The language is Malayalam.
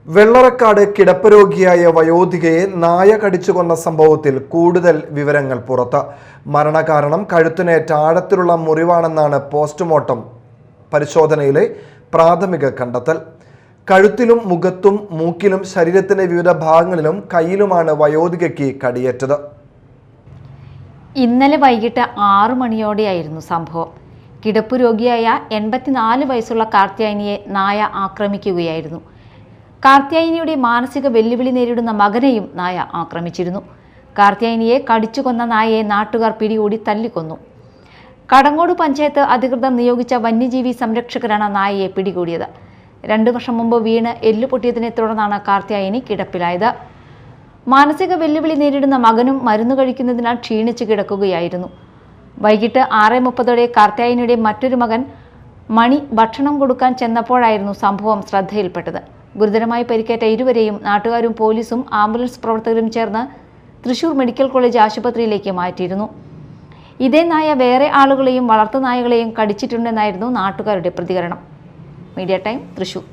വെള്ളറക്കാട് കിടപ്പ് രോഗിയായ വയോധികയെ നായ കടിച്ചു കൊന്ന സംഭവത്തിൽ കൂടുതൽ വിവരങ്ങൾ പുറത്ത്. മരണകാരണം കഴുത്തിനേറ്റ ആഴത്തിലുള്ള മുറിവാണെന്നാണ് പോസ്റ്റ്മോർട്ടം പരിശോധനയിലെ പ്രാഥമിക കണ്ടെത്തൽ. കഴുത്തിലും മുഖത്തും മൂക്കിലും ശരീരത്തിന്റെ വിവിധ ഭാഗങ്ങളിലും കയ്യിലുമാണ് വയോധികയ്ക്ക് കടിയേറ്റത്. ഇന്നലെ വൈകിട്ട് 6 മണിയോടെയായിരുന്നു സംഭവം. കിടപ്പ് രോഗിയായ 84 വയസ്സുള്ള കാർത്യായനിയെ നായ ആക്രമിക്കുകയായിരുന്നു. കാർത്യായനിയുടെ മാനസിക വെല്ലുവിളി നേരിടുന്ന മകനെയും നായ ആക്രമിച്ചിരുന്നു. കാർത്യായനിയെ കടിച്ചുകൊന്ന നായയെ നാട്ടുകാർ പിടികൂടി തല്ലിക്കൊന്നു. കടങ്ങോട് പഞ്ചായത്ത് അധികൃതർ നിയോഗിച്ച വന്യജീവി സംരക്ഷകരാണ് നായയെ പിടികൂടിയത്. 2 വർഷം മുമ്പ് വീണ് എല്ലുപൊട്ടിയതിനെ തുടർന്നാണ് കാർത്യായനി കിടപ്പിലായത്. മാനസിക വെല്ലുവിളി നേരിടുന്ന മകനും മരുന്ന് കഴിക്കുന്നതിനാൽ ക്ഷീണിച്ച് കിടക്കുകയായിരുന്നു. വൈകിട്ട് 6:30 കാർത്യായനിയുടെ മറ്റൊരു മകൻ മണി ഭക്ഷണം കൊടുക്കാൻ ചെന്നപ്പോഴായിരുന്നു സംഭവം ശ്രദ്ധയിൽപ്പെട്ടത്. ഗുരുതരമായി പരിക്കേറ്റ ഇരുവരെയും നാട്ടുകാരും പോലീസും ആംബുലൻസ് പ്രവർത്തകരും ചേർന്ന് തൃശൂർ മെഡിക്കൽ കോളേജ് ആശുപത്രിയിലേക്ക് മാറ്റിയിരുന്നു. ഇതേ നായ വേറെ ആളുകളെയും വളർത്തുനായകളെയും കടിച്ചിട്ടുണ്ടെന്നായിരുന്നു നാട്ടുകാരുടെ പ്രതികരണം. Media time, Thrissur.